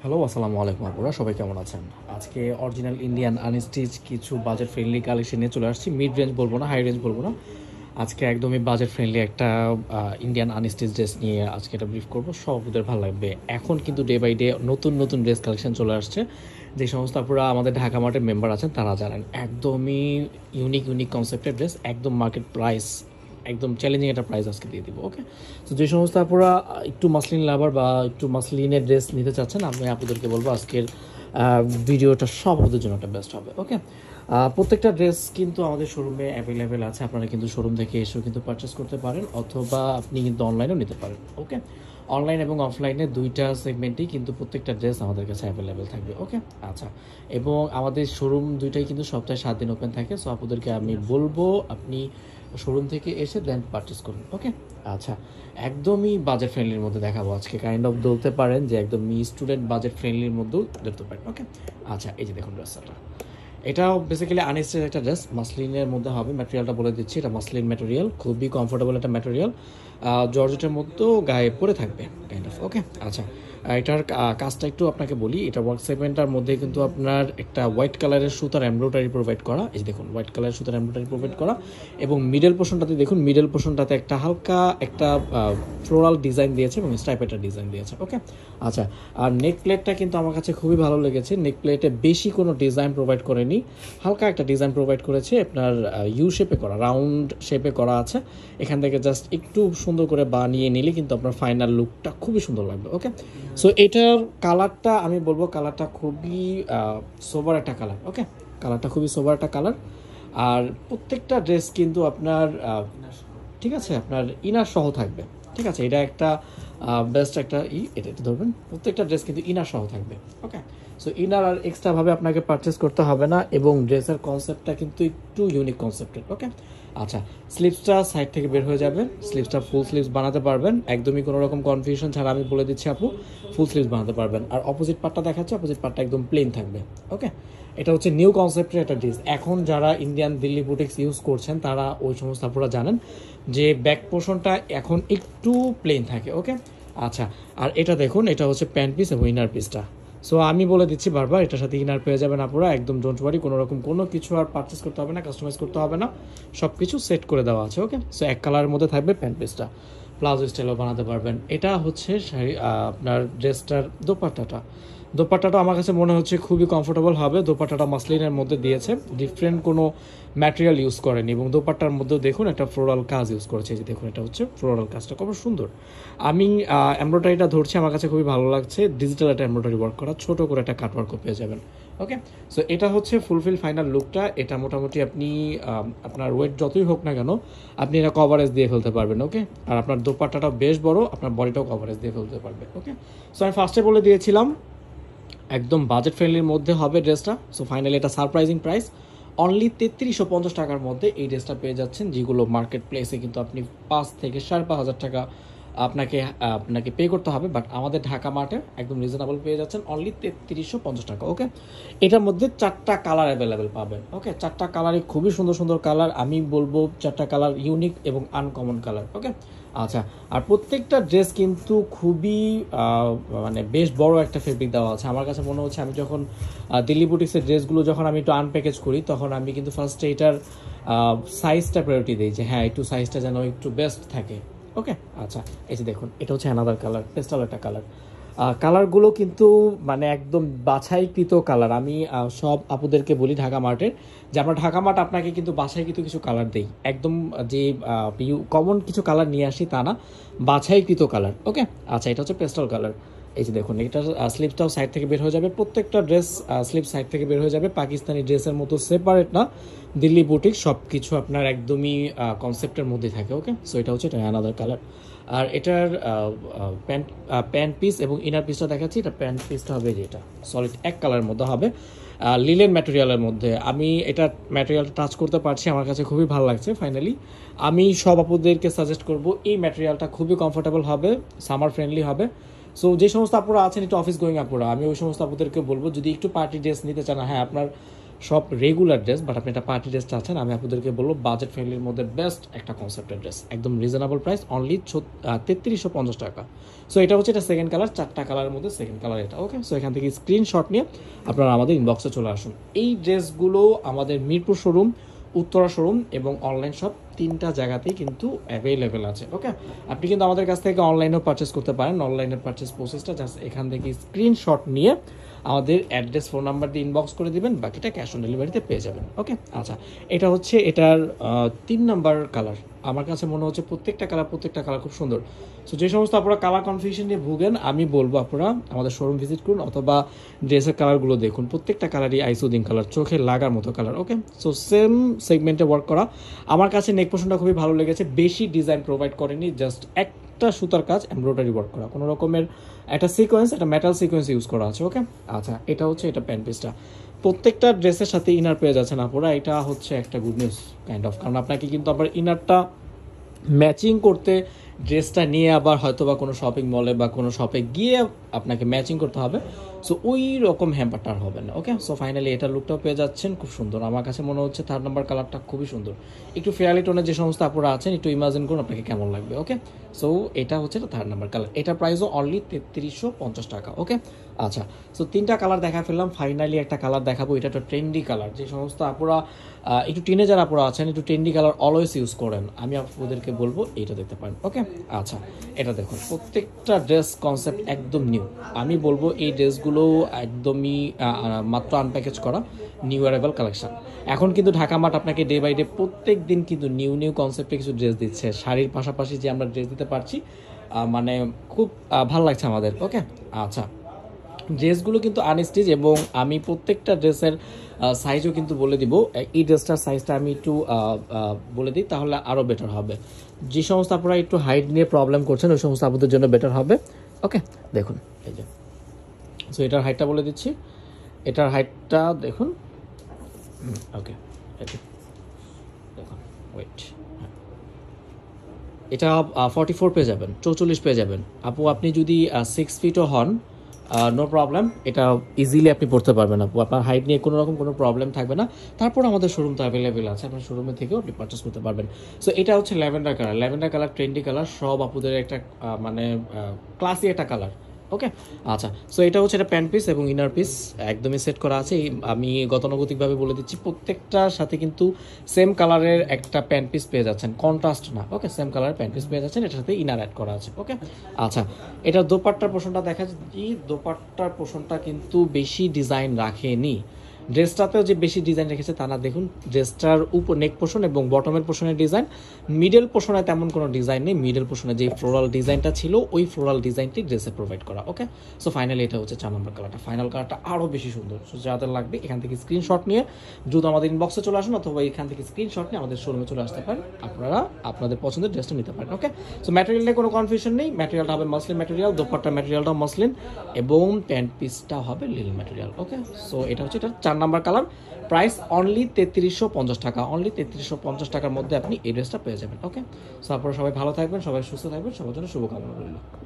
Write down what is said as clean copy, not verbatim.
Hello, আসসালামু আলাইকুম আপুরা, সবাই কেমন আছেন? আজকে অরিজিনাল ইন্ডিয়ান আনস্টিচ কিছু বাজেট ফ্রেন্ডলি কালেকশন নিয়ে চলে আসছি। মিড রেঞ্জ বলবো না, হাই রেঞ্জ বলবো না, আজকে একদমই বাজেট ফ্রেন্ডলি একটা ইন্ডিয়ান আনস্টিচ ড্রেস নিয়ে আজকে এটা ব্রিফ করবো। সব ওদের ভালো লাগবে। এখন কিন্তু ডে বাই ডে নতুন নতুন ড্রেস কালেকশন চলে আসছে। যে সমস্ত আপুরা আমাদের ঢাকা মার্টের মেম্বার আছেন তারা জানেন, একদমই ইউনিক ইউনিক কনসেপ্টের ড্রেস, একদম মার্কেট প্রাইস, একদম চ্যালেঞ্জিং একটা প্রাইস আজকে দিয়ে দিব। ওকে, তো যে সমস্ত আপুরা একটু মাসলিন লাভার বা একটু মাসলিনের ড্রেস নিতে চাচ্ছেন, আমি আপনাদেরকে বলবো আজকের ভিডিওটা সব আপনাদের জন্য একটা বেস্ট হবে। ওকে, প্রত্যেকটা ড্রেস কিন্তু আমাদের শোরুমে অ্যাভেলেবেল আছে। আপনারা কিন্তু শোরুম থেকে এসেও কিন্তু পারচেস করতে পারেন, অথবা আপনি কিন্তু অনলাইনেও নিতে পারেন। ওকে, অনলাইন এবং অফলাইনে দুইটা সেগমেন্টেই কিন্তু প্রত্যেকটা ড্রেস আমাদের কাছে অ্যাভেলেবেল থাকবে। ওকে, আচ্ছা, এবং আমাদের শোরুম দুইটাই কিন্তু সপ্তাহে 7 দিন ওপেন থাকে। সো আপনাদেরকে আমি বলবো আপনি শোরুম থেকে এসে দেন পারচেস করুন। ওকে, আচ্ছা, একদমই বাজেট ফ্রেন্ডলির মধ্যে দেখাবো আজকে। কাইন্ড অফ বলতে পারেন যে একদমই স্টুডেন্ট বাজেট ফ্রেন্ডলির মধ্যেও ধরতে পারেন। ওকে, আচ্ছা, এই যে দেখুন ড্রেসটা, এটাও বেসিক্যালি আনস্টিচ একটা ড্রেস, মাসলিনের মধ্যে হবে। ম্যাটেরিয়ালটা বলে দিচ্ছি, এটা মাসলিন ম্যাটেরিয়াল, খুবই কমফোর্টেবল একটা ম্যাটেরিয়াল। জর্জেটের মধ্যেও গায়ে পরে থাকবে কাইন্ড অফ। ওকে, আচ্ছা, এটার কাজটা একটু আপনাকে বলি। এটা ওয়ার্ক সেগমেন্টটার মধ্যে কিন্তু আপনার একটা হোয়াইট কালারের সুতার এমব্রয়ডারি প্রোভাইড করা। এই দেখুন, হোয়াইট কালারের সুতার এমব্রয়ডারি প্রোভাইড করা, এবং মিডল পোর্শনটাতে দেখুন, মিডল পোর্শনটাতে একটা হালকা একটা ফ্লোরাল ডিজাইন দিয়েছে এবং স্ট্রাইপের ডিজাইন দিয়েছে। ওকে, আচ্ছা, আর নেক প্লেটটা কিন্তু আমার কাছে খুবই ভালো লেগেছে। নেক প্লেটে বেশি কোনো ডিজাইন প্রোভাইড করেনি, হালকা একটা ডিজাইন প্রোভাইড করেছে আপনার ইউ শেপে করা, রাউন্ড শেপে করা আছে। এখান থেকে জাস্ট একটু সুন্দর করে বানিয়ে নিলে কিন্তু আপনার ফাইনাল লুকটা খুবই সুন্দর লাগবে। ওকে, সো এটার কালারটা আমি বলবো, কালারটা খুবই সোবার একটা কালার। ওকে, কালারটা খুবই সোবার একটা কালার। আর প্রত্যেকটা ড্রেস কিন্তু আপনার ঠিক আছে, আপনার ইনার সহ থাকবে। ঠিক আছে, এটা একটা বেস্ট একটা এটা একটু ধরবেন, প্রত্যেকটা ড্রেস কিন্তু ইনার সহ থাকবে। ওকে, সো ইনার আর এক্সট্রাভাবে আপনাকে পারচেস করতে হবে না, এবং ড্রেসের কনসেপ্টটা কিন্তু একটু ইউনিক কনসেপ্টের। ওকে, আচ্ছা, স্লিভসটা সাইড থেকে বের হয়ে যাবে, স্লিভসটা ফুল স্লিভস বানাতে পারবেন, একদমই কোনো রকম কনফিউশন ছাড়া আমি বলে দিচ্ছি আপু, ফুল স্লিভস বানাতে পারবেন। আর অপোজিট পার্টটা দেখাচ্ছে, অপোজিট পার্টটা একদম প্লেন থাকবে। ওকে, এটা হচ্ছে নিউ কনসেপ্টের একটা ড্রেস। এখন যারা ইন্ডিয়ান দিল্লি বুটিক্স ইউজ করছেন তারা ওই সমস্ত আপনারা জানেন যে ব্যাক পোর্শনটা এখন একটু প্লেন থাকে। ওকে, আচ্ছা, আর এটা দেখুন, এটা হচ্ছে প্যান্ট পিস এবং ইনার পিসটা। সো আমি বলে দিচ্ছি বারবার, এটার সাথে ইনার পেয়ে যাবেন আপনারা, একদম ডোন্ট ওয়ারি, কোনো রকম কোনো কিছু আর পারচেস করতে হবে না, কাস্টমাইজ করতে হবে না, সব কিছু সেট করে দেওয়া আছে। ওকে, সো এক কালারের মধ্যে থাকবে প্যান্ট পিসটা, প্লাজো স্টাইলও বানাতে পারবেন। এটা হচ্ছে আপনার ড্রেসটার দোপাট্টাটা। দোপাট্টাটা আমার কাছে মনে হচ্ছে খুবই কমফোর্টেবল হবে। দোপাট্টাটা মাসলিনের মধ্যে দিয়েছে, ডিফারেন্ট কোনো ম্যাটেরিয়াল ইউজ করেনি, এবং দোপাট্টার মধ্যেও দেখুন একটা ফ্লোরাল কাজ ইউজ করেছে। এই যে দেখুন, এটা হচ্ছে ফ্লোরাল কাজটা খুব সুন্দর। আমি এমব্রয়ডারিটা ধরছি, আমার কাছে খুবই ভালো লাগছে। ডিজিটাল একটা এমব্রয়ডারি ওয়ার্ক করা, ছোটো করে একটা কাটওয়ার্কও পেয়ে যাবেন। ওকে, সো এটা হচ্ছে ফুলফিল ফাইনাল লুকটা। এটা মোটামুটি আপনি আপনার ওয়েট যতই হোক না কেন, আপনি এটা কভারেজ দিয়ে ফেলতে পারবেন। ওকে, আর আপনার দোপাট্টাটাও বেশ বড়, আপনার বডিটাও কভারেজ দিয়ে ফেলতে পারবে। ওকে, সো আমি ফার্স্টে বলে দিয়েছিলাম একদম বাজেট ফ্রেন্ডলির মধ্যে হবে ড্রেসটা। সো ফাইনালি এটা সারপ্রাইজিং প্রাইস, অনলি 3350 টাকার মধ্যে এই ড্রেসটা পেয়ে যাচ্ছেন, যেগুলো মার্কেট প্লেসে কিন্তু আপনি 5 থেকে 5,500 টাকা আপনাকে আপনাকে পে করতে হবে। বাট আমাদের ঢাকা মার্টে একদম রিজনেবল পেয়ে যাচ্ছেন অনলি 3350 টাকা। ওকে, এটার মধ্যে 4টা কালার অ্যাভেলেবেল পাবেন। ওকে, 4টা কালারই খুবই সুন্দর সুন্দর কালার, আমি বলবো 4টা কালার ইউনিক এবং আনকমন কালার। ওকে, আচ্ছা, আর প্রত্যেকটা ড্রেস কিন্তু খুবই মানে বেশ বড় একটা ফেব্রিক দেওয়া আছে। আমার কাছে মনে হচ্ছে আমি যখন দিল্লি বুটিক্সের ড্রেসগুলো যখন আমি একটু আনপ্যাকেজ করি, তখন আমি কিন্তু ফার্স্টে এটার সাইজটা প্রায়োরিটি দিই, যে হ্যাঁ একটু সাইজটা যেন একটু বেস্ট থাকে। ওকে, আচ্ছা, এই যে দেখুন, এটা হচ্ছে অ্যানাদার কালার, পেস্টাল একটা কালার। কালারগুলো কিন্তু মানে একদম বাছাইকৃত কালার। আমি সব আপুদেরকে বলি ঢাকা মার্টের, যে আমরা ঢাকা মার্ট আপনাকে কিন্তু বাছাইকৃত কিছু কালার দেই, একদম যে কমন কিছু কালার নিয়ে আসি তা না, বাছাইকৃত কালার। ওকে, আচ্ছা, এটা হচ্ছে পেস্টাল কালার। এই যে দেখুন, এটার স্লিপটাও সাইড থেকে বের হয়ে যাবে, প্রত্যেকটা ড্রেস স্লিপ সাইড থেকে বের হয়ে যাবে, পাকিস্তানি ড্রেসের মতো সেপারেট না, দিল্লি বুটিক সব কিছু আপনার একদমই কনসেপ্টের মধ্যে থাকে। ওকে, সো এটা হচ্ছে এটা অ্যানাদার কালার। আর এটার প্যান্ট প্যান্ট পিস এবং ইনার পিসটা দেখাচ্ছি। এটা প্যান্ট পিসটা হবে যেটা সলিড এক কালারের মধ্যে হবে, লিলেন ম্যাটেরিয়ালের মধ্যে। আমি এটা ম্যাটেরিয়ালটা টাচ করতে পারছি, আমার কাছে খুবই ভালো লাগছে। ফাইনালি আমি সব আপুদেরকে সাজেস্ট করব, এই ম্যাটেরিয়ালটা খুবই কমফোর্টেবল হবে, সামার ফ্রেন্ডলি হবে। সো যে সমস্ত আপুরা আছেন একটু অফিস গোয়িং আপুরা, আমি ওই সমস্ত আপুদেরকে বলবো যদি একটু পার্টি ড্রেস নিতে চান, হ্যাঁ আপনার সব রেগুলার ড্রেস, বাট আপনি একটা পার্টি ড্রেস চাচ্ছেন, আমি আপনাদেরকে বলবো বাজেট ফ্রেন্ডলির মধ্যে বেস্ট একটা কনসেপ্টের ড্রেস, একদম রিজনেবল প্রাইস, অনলি 3350 টাকা। সো এটা হচ্ছে এটা সেকেন্ড কালার, 4টা কালারের মধ্যে সেকেন্ড কালার এটা। ওকে, সো এখান থেকে স্ক্রিনশট নিয়ে আপনারা আমাদের ইনবক্সে চলে আসুন। এই ড্রেসগুলো আমাদের মিরপুর শোরুম, উত্তরা শোরুম এবং অনলাইন শপ 3টা জায়গাতেই কিন্তু অ্যাভেলেবেল আছে। ওকে, আপনি কিন্তু আমাদের কাছ থেকে অনলাইনেও পারচেস করতে পারেন। অনলাইনের পারচেস প্রসেসটা জাস্ট এখান থেকে স্ক্রিনশট নিয়ে আমাদের অ্যাড্রেস ফোন নাম্বার দিয়ে ইনবক্স করে দিবেন, বাকিটা ক্যাশ অন ডেলিভারিতে পেয়ে যাবেন। ওকে, আচ্ছা, এটা হচ্ছে এটার 3 নাম্বার কালার। আমার কাছে মনে হচ্ছে প্রত্যেকটা কালার খুব সুন্দর। সো যে সমস্ত আপনারা কালার কনফিউশন নিয়ে ভুগেন, আমি বলবো আপনারা আমাদের শোরুম ভিজিট করুন অথবা ড্রেসের কালারগুলো দেখুন, প্রত্যেকটা কালারই আইসুদিন কালার, চোখে লাগার মতো কালার। ওকে, সো সেম সেগমেন্টে ওয়ার্ক করা। আমার কাছে নেক পোর্শনটা খুবই ভালো লেগেছে, বেশি ডিজাইন প্রোভাইড করেনি, জাস্ট একটা সুতার কাজ, এমব্রয়ডারি ওয়ার্ক করা, কোনো রকমের একটা সিকোয়েন্স, একটা মেটাল সিকোয়েন্স ইউজ করা আছে। ওকে, আচ্ছা, এটা হচ্ছে এটা প্যান্ট পিসটা, প্রত্যেকটা ড্রেসের সাথে ইনার পেয়ে যাচ্ছেন আপনারা, এটা হচ্ছে একটা গুড নিউজ কাইন্ড অফ, কারণ আপনাকে কিন্তু আবার ইনারটা ম্যাচিং করতে ড্রেসটা নিয়ে আবার হয়তো বা কোনো শপিং মলে বা কোনো শপে গিয়ে আপনাকে ম্যাচিং করতে হবে। সো ওই রকম হ্যাম্পারটা আর হবে না। ওকে, সো ফাইনালি এটা লুকটাও পেয়ে যাচ্ছেন, খুব সুন্দর। আমার কাছে মনে হচ্ছে 3 নম্বর কালারটা খুবই সুন্দর। একটু ফেয়ারলি টোনের যে সমস্ত আপুরা আছেন, একটু ইমাজিন করুন আপনাকে কেমন লাগবে। ওকে, সো এটা হচ্ছে এটা 3 নম্বর কালার, এটার প্রাইসও অনলি 3350 টাকা। ওকে, আচ্ছা, সো 3টা কালার দেখা ফেললাম, ফাইনালি একটা কালার দেখাবো, এটা একটা ট্রেন্ডি কালার। যে সমস্ত আপুরা একটু টিনেজার আপুরা আছেন, একটু ট্রেন্ডি কালার অলওয়েজ ইউজ করেন, আমি আপনাদেরকে বলবো এইটা দেখতে পারেন। ওকে, আচ্ছা, এটা দেখুন, প্রত্যেকটা ড্রেস কনসেপ্ট একদম নিউ। আমি বলবো এই ড্রেসগুলো একদমই মাত্র আনপ্যাকেজ করা নিউ অ্যারাইভাল কালেকশন। এখন কিন্তু ঢাকা মার্ট আপনাকে ডে বাই ডে প্রত্যেক দিন কিন্তু নিউ কনসেপ্টে কিছু ড্রেস দিচ্ছে, শাড়ির পাশাপাশি যে আমরা ড্রেস দিতে পারছি, মানে খুব ভালো লাগছে আমাদের। ওকে, আচ্ছা, ড্রেসগুলো কিন্তু আনস্টিচ এবং আমি প্রত্যেকটা ড্রেসের সাইজও কিন্তু বলে দিব। এই ড্রেসটার সাইজটা আমি একটু বলে দিই, তাহলে আরও বেটার হবে। যে সমস্ত আপনারা একটু হাইট নিয়ে প্রবলেম করছেন, ওই সমস্ত আপনাদের জন্য বেটার হবে। ওকে, দেখুন, এই যে, সো এটার হাইটটা বলে দিচ্ছি, এটার হাইটটা দেখুন। ওকে, দেখুন, ওয়েট, এটা 44 পেয়ে যাবেন, 44 পেয়ে যাবেন। আপু আপনি যদি 6 ফিটও হন, নো প্রবলেম, এটা ইজিলি আপনি পড়তে পারবেন আপু, আপনার হাইট নিয়ে কোনো রকম কোনো প্রবলেম থাকবে না। তারপর আমাদের শোরুম তো অ্যাভেলেবেল আছে, আপনার শোরুমে থেকেও আপনি পারচেস করতে পারবেন। সো এটা হচ্ছে ল্যাভেন্ডার কালার, ট্রেন্ডি কালার, সব আপুদের একটা মানে ক্লাসি একটা কালার। ওকে, আচ্ছা, সো এটা হচ্ছে এটা প্যান্ট পিস এবং ইনার পিস একদমই সেট করা আছে। আমি গতানুগতিকভাবে বলে দিচ্ছি, প্রত্যেকটার সাথে কিন্তু সেম কালারের একটা প্যান্ট পিস পেয়ে যাচ্ছেন, কন্ট্রাস্ট না। ওকে, সেম কালারের প্যান্ট পিস পেয়ে যাচ্ছেন, এটার সাথে ইনার অ্যাড করা আছে। ওকে, আচ্ছা, এটা দোপাট্টার পোর্শনটা দেখা যাচ্ছে, দোপাট্টার পোর্শনটা কিন্তু বেশি ডিজাইন রাখেনি। ড্রেসটাতেও যে বেশি ডিজাইন রেখেছে তা না, দেখুন ড্রেসটার উপর নেক পোর্শন এবং বটমের পোর্শনের ডিজাইন, মিডল পোর্শনে তেমন কোনো ডিজাইন নেই। মিডল পোর্শনে যে ফ্লোরাল ডিজাইনটা ছিল, ওই ফ্লোরাল ডিজাইনটি ড্রেসে প্রোভাইড করা। ওকে, সো ফাইনালি এটা হচ্ছে 4 নম্বর কালারটা, ফাইনাল কালারটা আরও বেশি সুন্দর। সো যাদের লাগবে এখান থেকে স্ক্রিনশট নিয়ে দ্রুত আমাদের ইনবক্সে চলে আসুন, অথবা এখান থেকে স্ক্রিনশট নিয়ে আমাদের শোরুমে চলে আসতে পারেন, আপনারা আপনাদের পছন্দের ড্রেসটা নিতে পারেন। ওকে, সো ম্যাটেরিয়াল নিয়ে কোনো কনফিউশন নেই, ম্যাটেরিয়ালটা হবে মসলিন ম্যাটেরিয়াল, দোপাট্টার ম্যাটেরিয়ালটাও মসলিন এবং প্যান্ট পিসটাও হবে লিল ম্যাটেরিয়াল। ওকে, সো এটা হচ্ছে এটা 4 নম্বর কালার, প্রাইস অনলি 3350 টাকা, অনলি 3350 টাকার মধ্যে আপনি এই ড্রেসটা পেয়ে যাবেন। ওকে, সো আপনারা সবাই ভালো থাকবেন, সবাই সুস্থ থাকবেন, সবার জন্য শুভকামনা রইল।